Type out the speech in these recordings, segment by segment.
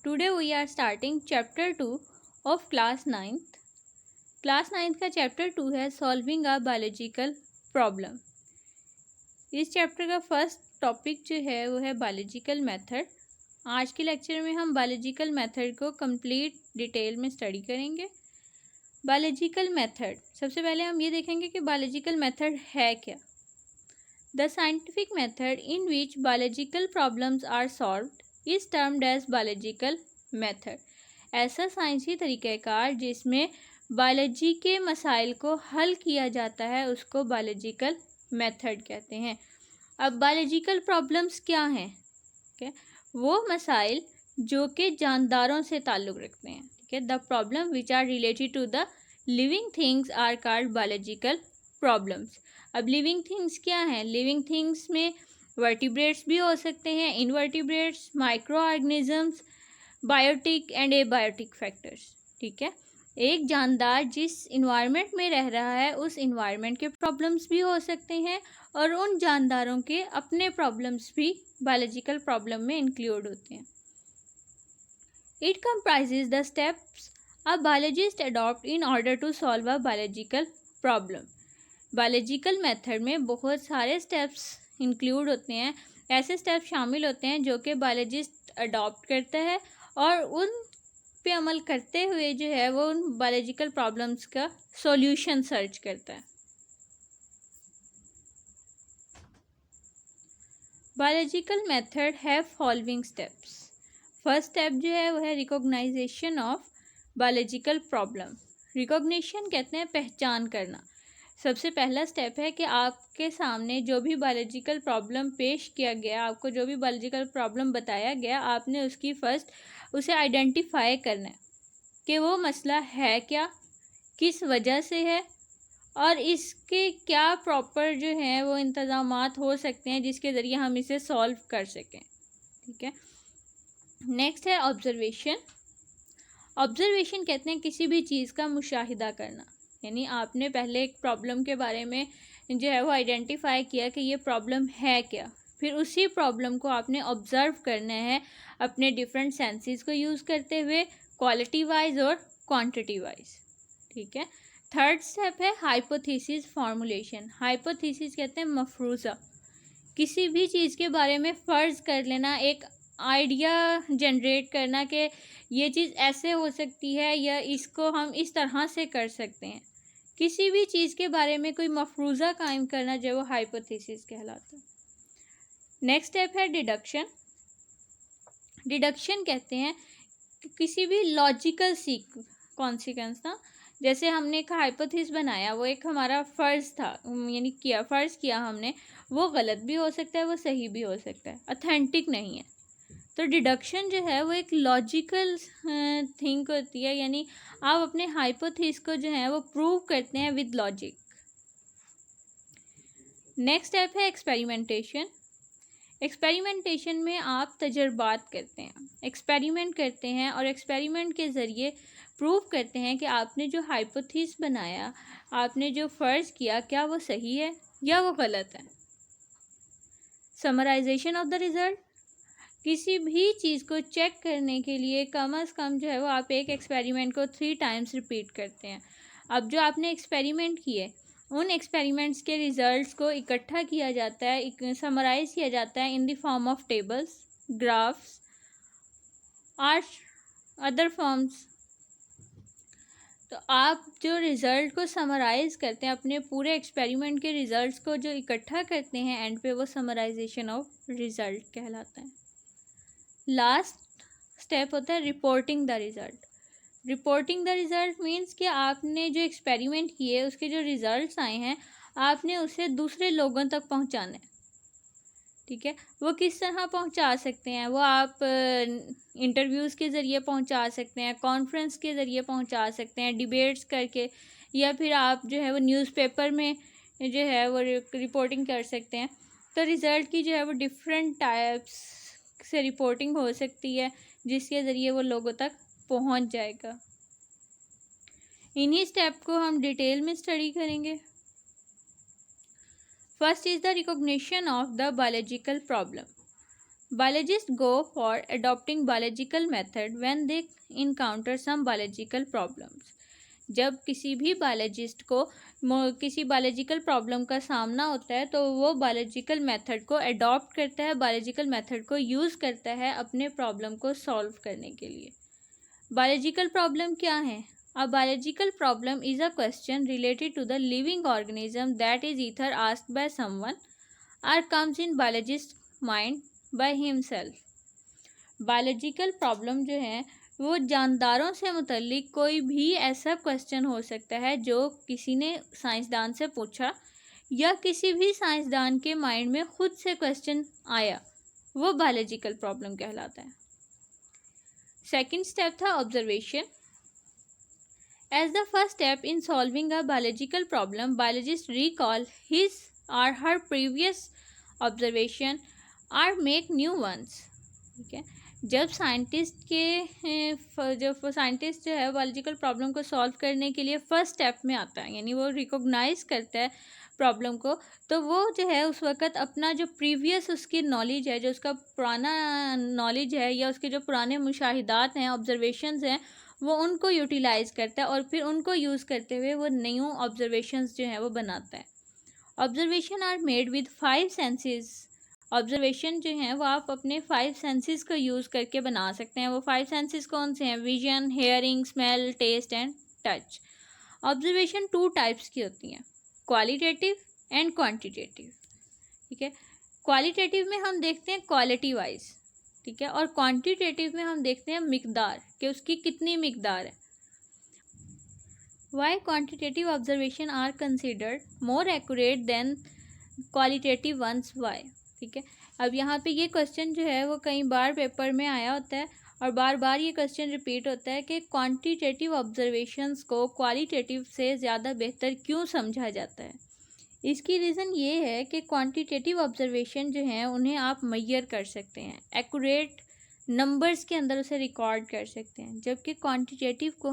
Today we are starting chapter 2 of class 9th. Class 9th का chapter 2 है solving a biological problem. इस chapter का first topic जो है वो है बायोलॉजिकल मेथड। आज के लेक्चर में हम बायोलॉजिकल मेथड को कंप्लीट डिटेल में स्टडी करेंगे। बायोलॉजिकल मेथड, सबसे पहले हम ये देखेंगे कि बायोलॉजिकल मेथड है क्या। The scientific method in which biological problems are solved is termed as biological method. ऐसा साइंसी तरीक़ाकार जिसमें बायोलॉजी के मसाइल को हल किया जाता है उसको बायोलॉजिकल मेथड कहते हैं। अब बायोलॉजिकल प्रॉब्लम्स क्या हैं? ठीक है, वो मसाइल जो कि जानदारों से ताल्लुक़ रखते हैं। ठीक है, the problem which are related to the living things are called biological problems. अब लिविंग थिंग्स क्या हैं? लिविंग थिंग्स में वर्टिब्रेट्स भी हो सकते हैं, invertebrates, microorganisms, biotic and abiotic factors. ठीक है, एक जानदार जिस इन्वायरमेंट में रह रहा है उस इन्वायरमेंट के प्रॉब्लम्स भी हो सकते हैं और उन जानदारों के अपने प्रॉब्लम्स भी बायोलॉजिकल प्रॉब्लम में इंक्लूड होते हैं। It comprises the steps a biologist adopt in order to solve a biological problem. Biological method में बहुत सारे स्टेप्स इंक्लूड होते हैं, ऐसे स्टेप शामिल होते हैं जो कि बायोलॉजिस्ट अडॉप्ट करता है और उन पे अमल करते हुए जो है वो उन बायोलॉजिकल प्रॉब्लम्स का सॉल्यूशन सर्च करता है। बायोलॉजिकल मेथड है फॉलोइंग स्टेप्स। फर्स्ट स्टेप जो है वो है recognisation of biological problem. Recognition कहते हैं पहचान करना। सबसे पहला स्टेप है कि आपके सामने जो भी बायोलॉजिकल प्रॉब्लम पेश किया गया, आपको जो भी बायोलॉजिकल प्रॉब्लम बताया गया, आपने उसकी फर्स्ट उसे आइडेंटिफाई करना है कि वो मसला है क्या, किस वजह से है और इसके क्या प्रॉपर जो है वो इंतज़ामात हो सकते हैं जिसके ज़रिए हम इसे सॉल्व कर सकें। ठीक है, नेक्स्ट है ऑब्जर्वेशन। ऑब्जर्वेशन कहते हैं किसी भी चीज़ का मुशाहिदा करना, यानी आपने पहले एक प्रॉब्लम के बारे में जो है वो आइडेंटिफाई किया कि ये प्रॉब्लम है क्या, फिर उसी प्रॉब्लम को आपने ऑब्ज़र्व करना है अपने डिफरेंट सेंसेस को यूज़ करते हुए, क्वालिटी वाइज और क्वांटिटी वाइज। ठीक है, थर्ड स्टेप है हाइपोथेसिस फॉर्मुलेशन। हाइपोथेसिस कहते हैं मफरूज़ा, किसी भी चीज़ के बारे में फ़र्ज़ कर लेना, एक आइडिया जनरेट करना कि ये चीज़ ऐसे हो सकती है या इसको हम इस तरह से कर सकते हैं। किसी भी चीज़ के बारे में कोई मफरूज़ा कायम करना जो वो हाइपोथेसिस कहलाता है। नेक्स्ट स्टेप है डिडक्शन। डिडक्शन कहते हैं कि किसी भी लॉजिकल कॉन्सिक्वेंस ना, जैसे हमने एक हाइपोथेसिस बनाया, वो एक हमारा फ़र्ज़ था, यानी फ़र्ज़ किया हमने, वो गलत भी हो सकता है, वो सही भी हो सकता है, ऑथेंटिक नहीं है। तो डिडक्शन जो है वो एक लॉजिकल थिंक होती है, यानी आप अपने हाइपोथेसिस को जो है वो प्रूव करते हैं विद लॉजिक। नेक्स्ट स्टेप है एक्सपेरिमेंटेशन। एक्सपेरिमेंटेशन में आप तजर्बात करते हैं, एक्सपेरिमेंट करते हैं और एक्सपेरिमेंट के ज़रिए प्रूव करते हैं कि आपने जो हाइपोथेसिस बनाया, आपने जो फ़र्ज़ किया, क्या वो सही है या वो गलत है। Summarisation of the result. किसी भी चीज़ को चेक करने के लिए कम से कम जो है वो आप एक एक्सपेरिमेंट को 3 टाइम्स रिपीट करते हैं। अब जो आपने एक्सपेरिमेंट किए, उन एक्सपेरिमेंट्स के रिज़ल्ट्स को इकट्ठा किया जाता है, समराइज़ किया जाता है in the form of tables, graphs और अदर फॉर्म्स। तो आप जो रिज़ल्ट को समराइज़ करते हैं, अपने पूरे एक्सपेरिमेंट के रिज़ल्ट्स को जो इकट्ठा करते हैं एंड पे, वो समराइजेशन ऑफ रिज़ल्ट कहलाता है। लास्ट स्टेप होता है reporting the result. Reporting the result means कि आपने जो एक्सपेरिमेंट किए उसके जो रिज़ल्ट्स आए हैं, आपने उसे दूसरे लोगों तक पहुंचाना है। ठीक है, वो किस तरह पहुंचा सकते हैं? वो आप इंटरव्यूज़ के ज़रिए पहुंचा सकते हैं, कॉन्फ्रेंस के ज़रिए पहुंचा सकते हैं, डिबेट्स करके, या फिर आप जो है वो न्यूज़पेपर में जो है वो रिपोर्टिंग कर सकते हैं। तो रिज़ल्ट की जो है वो डिफरेंट टाइप्स से रिपोर्टिंग हो सकती है जिसके ज़रिए वो लोगों तक पहुंच जाएगा। इन्हीं स्टेप को हम डिटेल में स्टडी करेंगे। First is the recognition of the biological problem. Biologists go for adopting biological method when they encounter some biological problems. जब किसी भी बायोलॉजिस्ट को किसी बायोलॉजिकल प्रॉब्लम का सामना होता है तो वो बायोलॉजिकल मेथड को अडॉप्ट करता है, बायोलॉजिकल मेथड को यूज़ करता है अपने प्रॉब्लम को सॉल्व करने के लिए। बायोलॉजिकल प्रॉब्लम क्या है? A biological problem is a question related to the living organism that is either asked by someone or comes in biologist mind by himself. Biological problem जो है वो जानदारों से मुतल्लिक कोई भी ऐसा क्वेश्चन हो सकता है जो किसी ने साइंसदान से पूछा या किसी भी साइंसदान के माइंड में खुद से क्वेश्चन आया, वो बायोलॉजिकल प्रॉब्लम कहलाता है। सेकंड स्टेप था observation. As the first step in solving a biological problem, biologist recall his or her previous observation और मेक न्यू वंस। ठीक है, जब साइंटिस्ट जो है बायोलॉजिकल प्रॉब्लम को सॉल्व करने के लिए फर्स्ट स्टेप में आता है, यानी वो रिकॉग्नाइज करता है प्रॉब्लम को, तो वो जो है उस वक़्त अपना जो प्रीवियस उसकी नॉलेज है, जो उसका पुराना नॉलेज है या उसके जो पुराने मुशाहिदात हैं, ऑब्जर्वेशंस हैं, वो उनको यूटिलाइज़ करता है और फिर उनको यूज़ करते हुए वो न्यू ऑब्जर्वेशंस जो हैं वो बनाता है। Observation are made with 5 senses. Observation जो हैं वो आप अपने 5 सेंसेस को यूज़ करके बना सकते हैं। वो 5 सेंसेस कौन से हैं? Vision, hearing, smell, taste and touch. Observation 2 types की होती हैं, क्वालिटेटिव एंड क्वांटिटेटिव। ठीक है, क्वालिटेटिव में हम देखते हैं क्वालिटी वाइज, ठीक है, और क्वांटिटेटिव में हम देखते हैं मिकदार, कि उसकी कितनी मिकदार है। Why quantitative observation are considered more accurate than qualitative ones? Why? ठीक है, अब यहाँ पे ये क्वेश्चन जो है वो कई बार पेपर में आया होता है और बार बार ये क्वेश्चन रिपीट होता है कि क्वांटिटेटिव ऑब्जर्वेशंस को क्वालिटेटिव से ज़्यादा बेहतर क्यों समझा जाता है। इसकी रीज़न ये है कि क्वांटिटेटिव ऑब्जर्वेशन जो हैं उन्हें आप मेजर कर सकते हैं, एक्यूरेट नंबर्स के अंदर उसे रिकॉर्ड कर सकते हैं, जबकि क्वालिटेटिव को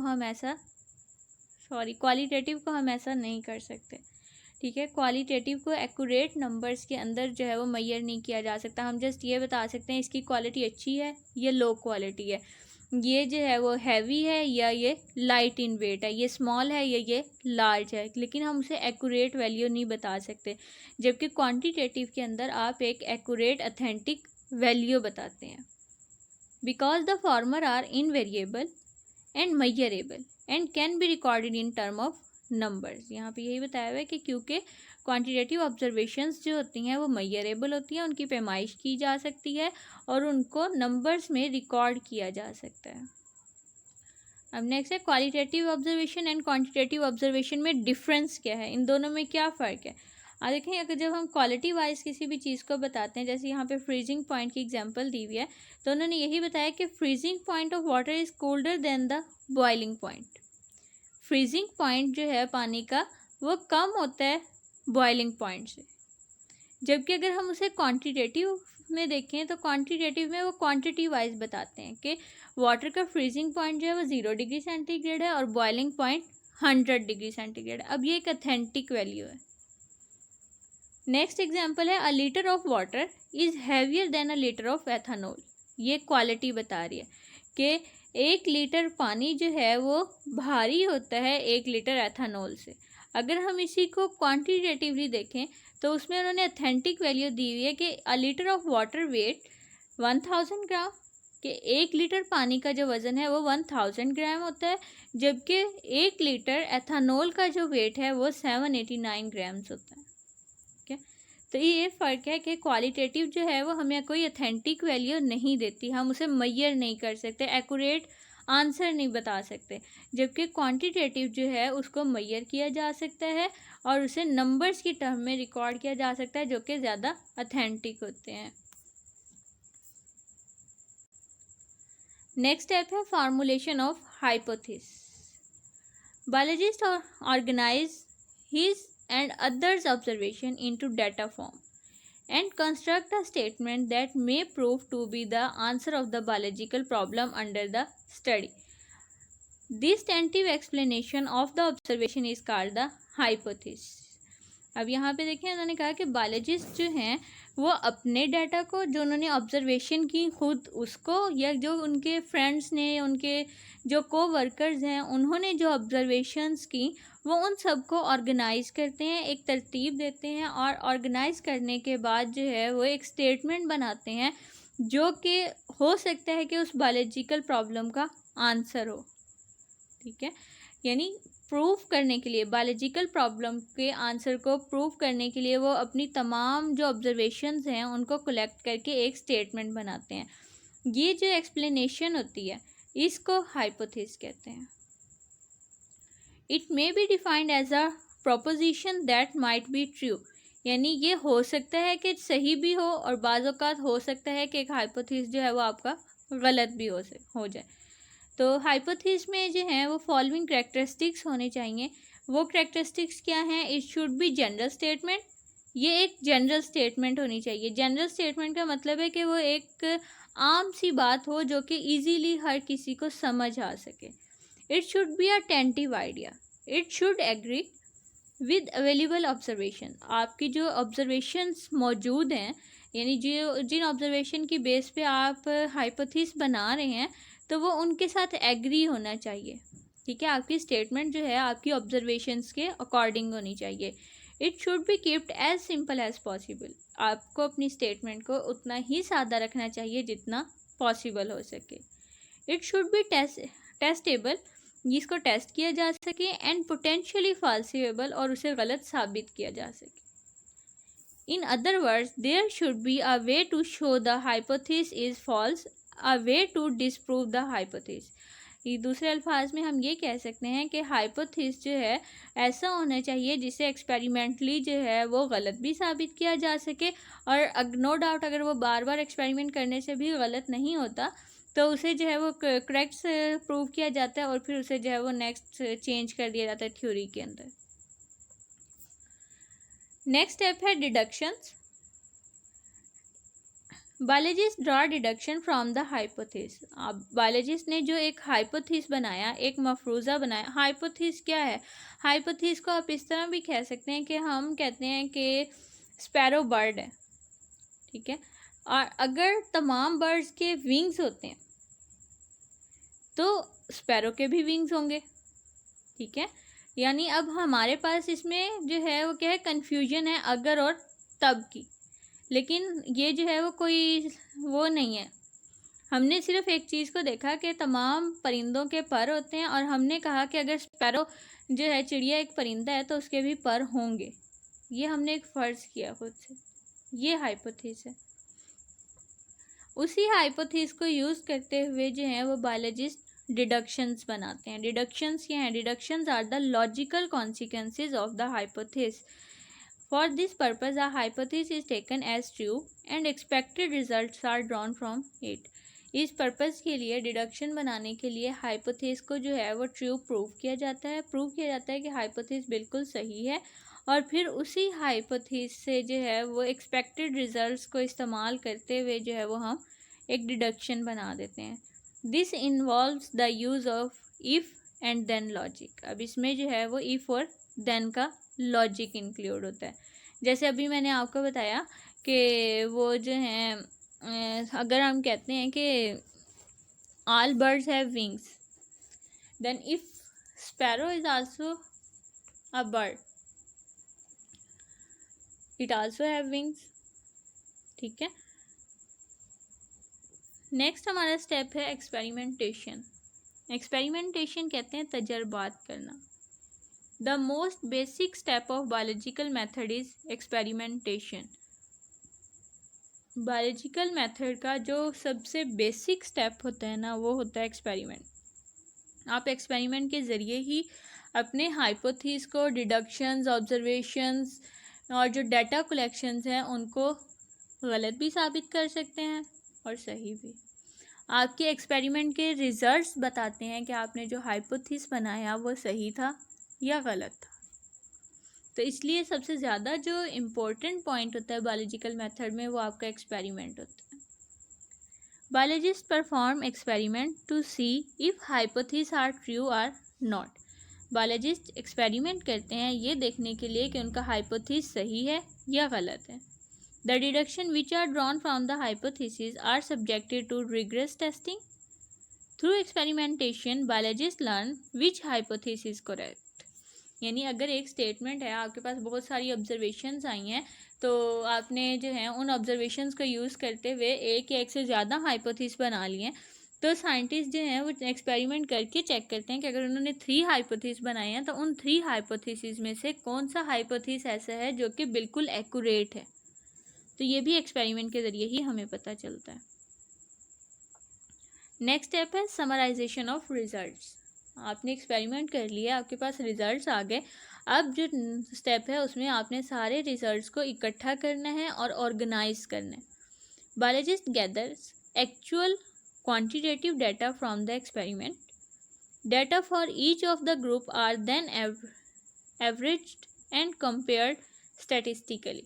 हम ऐसा नहीं कर सकते। ठीक है, क्वालिटेटिव को एक्यूरेट नंबर्स के अंदर जो है वो मेजर नहीं किया जा सकता। हम जस्ट ये बता सकते हैं इसकी क्वालिटी अच्छी है या लो क्वालिटी है, ये जो है वो हैवी है या ये लाइट इन वेट है, ये स्मॉल है या ये लार्ज है, लेकिन हम उसे एक्यूरेट वैल्यू नहीं बता सकते। जबकि क्वांटिटेटिव के अंदर आप एक एक्यूरेट अथेंटिक वैल्यू बताते हैं। Because the former are invariable and measurable and can be recorded in term of numbers. यहाँ पे यही बताया हुआ है कि क्योंकि क्वांटिटेटिव ऑब्जर्वेशंस जो होती हैं वो मेजरेबल होती हैं, उनकी पैमाइश की जा सकती है और उनको नंबर्स में रिकॉर्ड किया जा सकता है। अब नेक्स्ट है qualitative observation and quantitative observation में डिफरेंस क्या है, इन दोनों में क्या फ़र्क है। देखें, अगर जब हम क्वालिटी वाइज किसी भी चीज़ को बताते हैं, जैसे यहाँ पे फ्रीजिंग पॉइंट की एग्जांपल दी हुई है, तो उन्होंने यही बताया कि freezing point of water is colder than the boiling point. Freezing point जो है पानी का वो कम होता है बॉइलिंग पॉइंट से। जबकि अगर हम उसे क्वांटिटेटिव में देखें तो क्वांटिटेटिव में वो क्वांटिटी वाइज बताते हैं कि वाटर का फ्रीजिंग पॉइंट जो है वो 0 डिग्री सेंटीग्रेड है और बॉइलिंग पॉइंट 100 डिग्री सेंटीग्रेड है। अब ये एक अथेंटिक वैल्यू है। नेक्स्ट एग्जांपल है, अ litre of water is heavier than a litre of ethanol. ये क्वालिटी बता रही है कि 1 लीटर पानी जो है वो भारी होता है 1 लीटर एथेनॉल से। अगर हम इसी को क्वांटिटेटिवली देखें तो उसमें उन्होंने अथेंटिक वैल्यू दी हुई है कि अ लीटर ऑफ वाटर वेट 1000 ग्राम, कि 1 लीटर पानी का जो वज़न है वो 1000 ग्राम होता है, जबकि 1 लीटर एथेनॉल का जो वेट है वो 789 ग्राम्स होता है। तो ये फ़र्क है कि क्वालिटेटिव जो है वो हमें कोई अथेंटिक वैल्यू नहीं देती, हम उसे मेजर नहीं कर सकते, एक्यूरेट आंसर नहीं बता सकते, जबकि क्वांटिटेटिव जो है उसको मेजर किया जा सकता है और उसे नंबर्स की टर्म में रिकॉर्ड किया जा सकता है, जो कि ज़्यादा अथेंटिक होते हैं। नेक्स्ट स्टेप है formulation of hypothesis. Biologist organise his and others' observation into data form and construct a statement that may prove to be the answer of the biological problem under the study. This tentative explanation of the observation is called the hypothesis. अब यहाँ पे देखिए उन्होंने कहा कि biologist जो हैं वो अपने डाटा को जो उन्होंने ऑब्जर्वेशन की खुद उसको, या जो उनके फ्रेंड्स ने, उनके जो को वर्कर्स हैं उन्होंने जो ऑब्जर्वेशंस की, वो उन सबको ऑर्गेनाइज करते हैं, एक तरतीब देते हैं, और ऑर्गेनाइज करने के बाद जो है वो एक स्टेटमेंट बनाते हैं जो कि हो सकता है कि उस बायोलॉजिकल प्रॉब्लम का आंसर हो। ठीक है, यानी प्रूफ करने के लिए, बायोलॉजिकल प्रॉब्लम के आंसर को प्रूफ करने के लिए वो अपनी तमाम जो ऑब्जर्वेशंस हैं उनको कलेक्ट करके एक स्टेटमेंट बनाते हैं। ये जो एक्सप्लेनेशन होती है इसको हाइपोथेसिस कहते हैं। It may be defined as a proposition that might be true, यानी ये हो सकता है कि सही भी हो और बाज़ औक़ात हो सकता है कि एक हाइपोथेसिस जो है वो आपका गलत भी हो जाए। तो हाइपोथेसिस में जो है वो फॉलोइंग कैरेक्टरिस्टिक्स होने चाहिए। वो कैरेक्टरिस्टिक्स क्या हैं? It should B general statement, ये एक जनरल स्टेटमेंट होनी चाहिए। जनरल स्टेटमेंट का मतलब है कि वो एक आम सी बात हो जो कि इजीली हर किसी को समझ आ सके। It should be a tentative idea, it should agree with available observation, आपकी जो ऑब्जर्वेशंस मौजूद हैं, यानी जो जिन ऑब्जर्वेशन की बेस पे आप हाइपोथेसिस बना रहे हैं तो वो उनके साथ एग्री होना चाहिए। ठीक है, आपकी स्टेटमेंट जो है आपकी ऑब्जर्वेशंस के अकॉर्डिंग होनी चाहिए। It should be keeped as simple as possible, आपको अपनी स्टेटमेंट को उतना ही सादा रखना चाहिए जितना पॉसिबल हो सके। इट शुड बी टेस्टेबल, जिसको टेस्ट किया जा सके, एंड पोटेंशियली फॉल्सिएबल, और उसे गलत साबित किया जा सके। In other words, there should be a way to show the hypothesis is false, a way to disprove the hypothesis. ये दूसरे अल्फाज में हम ये कह सकते हैं कि हाइपोथेसिस जो है ऐसा होना चाहिए जिसे एक्सपेरिमेंटली जो है वो गलत भी साबित किया जा सके, और नो डाउट अगर वो बार बार एक्सपेरिमेंट करने से भी गलत नहीं होता तो उसे जो है वो करेक्ट प्रूव किया जाता है, और फिर उसे जो है वो नेक्स्ट चेंज कर दिया जाता है थ्योरी के अंदर। नेक्स्ट स्टेप है deductions. Biologist draw deduction from the hypothesis. अब बायोलॉजिस्ट ने जो एक हाइपोथेसिस बनाया, एक मफरूज़ा बनाया। हाइपोथेसिस क्या है? हाइपोथेसिस को आप इस तरह भी कह सकते हैं कि हम कहते हैं कि स्पैरो बर्ड है। ठीक है, और अगर तमाम बर्ड्स के विंग्स होते हैं तो स्पैरो के भी विंग्स होंगे। ठीक है, यानी अब हमारे पास इसमें जो है वो क्या है, कन्फ्यूजन है अगर और तब की, लेकिन ये जो है वो कोई वो नहीं है। हमने सिर्फ एक चीज़ को देखा कि तमाम परिंदों के पर होते हैं, और हमने कहा कि अगर स्पैरो जो है चिड़िया एक परिंदा है तो उसके भी पर होंगे। ये हमने एक फ़र्ज़ किया खुद से, ये हाइपोथेसिस है। उसी हाइपोथेसिस को यूज़ करते हुए जो है वो बायोलॉजिस्ट डिडक्शंस बनाते हैं। डिडक्शंस क्या हैं? Deductions are the logical consequences of the hypothesis. For this purpose a hypothesis is taken as true and expected results are drawn from it. इस पर्पज़ के लिए, डिडक्शन बनाने के लिए, हाइपोथेसिस को जो है वो ट्रू प्रूव किया जाता है। प्रूव किया जाता है कि हाइपोथेसिस बिल्कुल सही है, और फिर उसी हाइपोथेसिस से जो है वो एक्सपेक्टेड रिजल्ट्स को इस्तेमाल करते हुए जो है वो हम एक डिडक्शन बना देते हैं। This involves the use of if and then logic. अब इसमें जो है वो इफ़ और देन का लॉजिक इंक्लूड होता है। जैसे अभी मैंने आपको बताया कि वो जो हैं अगर हम कहते हैं कि all birds have wings, then if sparrow is also a bird, it also have wings. ठीक है, नेक्स्ट हमारा स्टेप है एक्सपेरिमेंटेशन। एक्सपेरिमेंटेशन कहते हैं तजर्बात करना। The most basic step of biological method is experimentation. Biological method का जो सबसे बेसिक स्टेप होता है ना, वो होता है एक्सपेरिमेंट। आप एक्सपेरिमेंट के ज़रिए ही अपने हाइपोथेसिस को, डिडक्शंस, ऑब्जर्वेशंस और जो डाटा कलेक्शंस हैं उनको गलत भी साबित कर सकते हैं और सही भी। आपके एक्सपेरिमेंट के रिजल्ट्स बताते हैं कि आपने जो हाइपोथेसिस बनाया वो सही था या गलत था। तो इसलिए सबसे ज़्यादा जो इम्पोर्टेंट पॉइंट होता है बायोलॉजिकल मेथड में, वो आपका एक्सपेरिमेंट होता है। Biologist perform experiment to see if hypothesis are true or not. Biologist experiment करते हैं ये देखने के लिए कि उनका हाइपोथेसिस सही है या गलत है। The deduction which are drawn from the hypothesis are subjected to rigorous testing. Through experimentation biologist learn which hypothesis correct. यानी अगर एक स्टेटमेंट है, आपके पास बहुत सारी ऑब्जर्वेशंस आई हैं, तो आपने जो है उन ऑब्जर्वेशंस को यूज़ करते हुए एक या एक से ज़्यादा हाइपोथेसिस बना लिए हैं, तो साइंटिस्ट जो हैं वो एक्सपेरिमेंट करके चेक करते हैं कि अगर उन्होंने 3 हाइपोथेसिस बनाए हैं तो उन 3 हाइपोथेसिस में से कौन सा हाइपोथेसिस ऐसा है जो कि बिल्कुल एक्यूरेट है। तो ये भी एक्सपेरिमेंट के ज़रिए ही हमें पता चलता है। नेक्स्ट स्टेप है समराइजेशन ऑफ रिजल्ट्स। आपने एक्सपेरिमेंट कर लिया, आपके पास रिजल्ट्स आ गए। अब जो स्टेप है उसमें आपने सारे रिजल्ट्स को इकट्ठा करना है और ऑर्गेनाइज करना है। Biologist gathers actual quantitative data from the experiment. Data for each of the group are then averaged and compared statistically.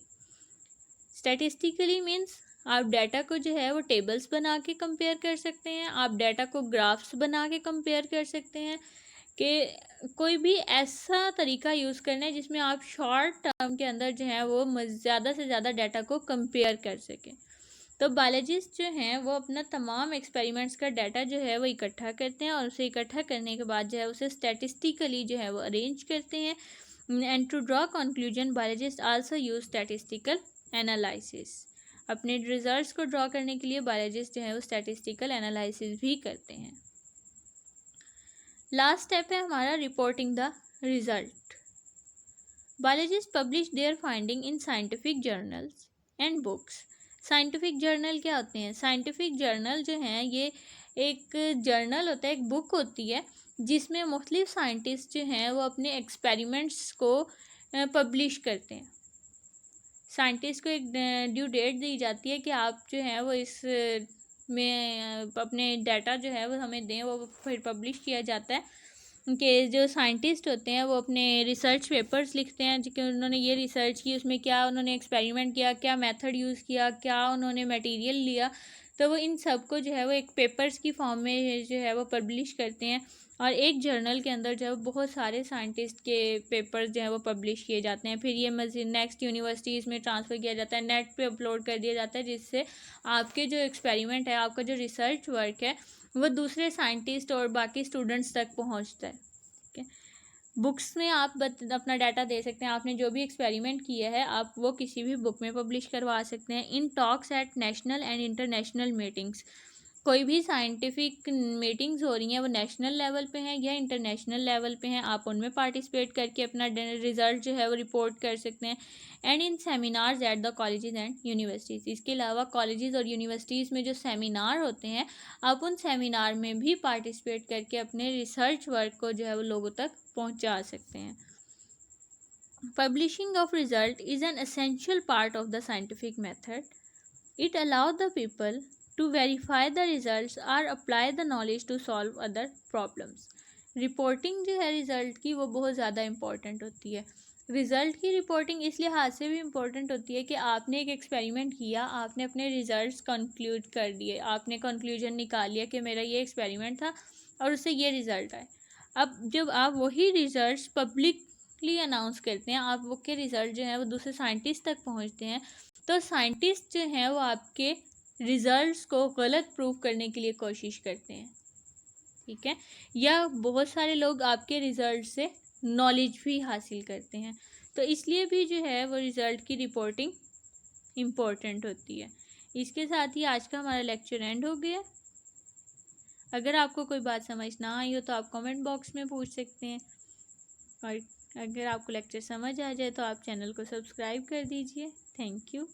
Statistically means आप डाटा को जो है वो टेबल्स बना के कंपेयर कर सकते हैं, आप डाटा को ग्राफ्स बना के कंपेयर कर सकते हैं, कि कोई भी ऐसा तरीका यूज़ करना है जिसमें आप शॉर्ट टर्म के अंदर जो है वो ज़्यादा से ज़्यादा डाटा को कंपेयर कर सकें। तो बायोलॉजिस्ट जो हैं वो अपना तमाम एक्सपेरिमेंट्स का डाटा जो है वो इकट्ठा करते हैं और उसे इकट्ठा करने के बाद जो है उसे स्टैटिस्टिकली जो है वो अरेंज करते हैं। And to draw conclusion biologist also use statistical analysis. अपने रिजल्ट्स को ड्रॉ करने के लिए बायोलॉजिस्ट जो है वो स्टैटिस्टिकल एनालिसिस भी करते हैं। लास्ट स्टेप है हमारा reporting the result. Biologist publish there finding in scientific journals and books. Scientific journal क्या होते हैं? साइंटिफिक जर्नल जो हैं ये एक जर्नल होता है, एक बुक होती है जिसमें मुख्तलिफ साइंटिस्ट जो हैं वो अपने एक्सपेरिमेंट्स को पब्लिश करते हैं। साइंटिस्ट को एक ड्यू डेट दी जाती है कि आप जो है वो इस में अपने डाटा जो है वो हमें दें, वो फिर पब्लिश किया जाता है। कि जो साइंटिस्ट होते हैं वो अपने रिसर्च पेपर्स लिखते हैं कि उन्होंने ये रिसर्च की, उसमें क्या उन्होंने एक्सपेरिमेंट किया, क्या मेथड यूज़ किया, क्या उन्होंने मटेरियल लिया, तो वो इन सब को जो है वो एक पेपर्स की फॉर्म में जो है वो पब्लिश करते हैं। और एक जर्नल के अंदर जो है बहुत सारे साइंटिस्ट के पेपर्स जो है वो पब्लिश किए जाते हैं। फिर ये मज़ीद नेक्स्ट यूनिवर्सिटीज़ में ट्रांसफ़र किया जाता है, नेट पे अपलोड कर दिया जाता है, जिससे आपके जो एक्सपेरिमेंट है, आपका जो रिसर्च वर्क है, वो दूसरे साइंटिस्ट और बाकी स्टूडेंट्स तक पहुंचता है। ठीक है, बुक्स में आप अपना डाटा दे सकते हैं। आपने जो भी एक्सपेरिमेंट किया है आप वो किसी भी बुक में पब्लिश करवा सकते हैं। In talks eight national and international meetings. कोई भी साइंटिफिक मीटिंग्स हो रही हैं वो नेशनल लेवल पे हैं या इंटरनेशनल लेवल पे हैं, आप उनमें पार्टिसिपेट करके अपना रिजल्ट जो है वो रिपोर्ट कर सकते हैं। And in seminars at the colleges and universities. इसके अलावा कॉलेजेस और यूनिवर्सिटीज़ में जो सेमिनार होते हैं आप उन सेमिनार में भी पार्टिसिपेट करके अपने रिसर्च वर्क को जो है वो लोगों तक पहुंचा सकते हैं। Publishing of result is an essential part of the scientific method. It allows the people to verify the results or apply the knowledge to solve other problems. Reporting जो है रिज़ल्ट की वो बहुत ज़्यादा इम्पॉर्टेंट होती है। रिज़ल्ट की reporting इस लिहाज से भी इम्पॉर्टेंट होती है कि आपने एक एक्सपेरिमेंट किया, आपने अपने रिज़ल्ट्स कंक्लूड कर दिए, आपने कंक्लूजन निकाल लिया कि मेरा ये एक्सपेरिमेंट था और उससे ये रिज़ल्ट आए। अब जब आप वही रिज़ल्ट्स पब्लिकली अनाउंस करते हैं, आप वो के रिज़ल्ट जो हैं वो दूसरे साइंटिस्ट तक पहुंचते हैं, तो साइंटिस्ट जो हैं वो आपके रिज़ल्ट्स को गलत प्रूव करने के लिए कोशिश करते हैं। ठीक है, या बहुत सारे लोग आपके रिज़ल्ट से नॉलेज भी हासिल करते हैं, तो इसलिए भी जो है वो रिज़ल्ट की रिपोर्टिंग इम्पोर्टेंट होती है। इसके साथ ही आज का हमारा लेक्चर एंड हो गया। अगर आपको कोई बात समझ ना आई हो तो आप कमेंट बॉक्स में पूछ सकते हैं, और अगर आपको लेक्चर समझ आ जाए तो आप चैनल को सब्सक्राइब कर दीजिए। Thank you.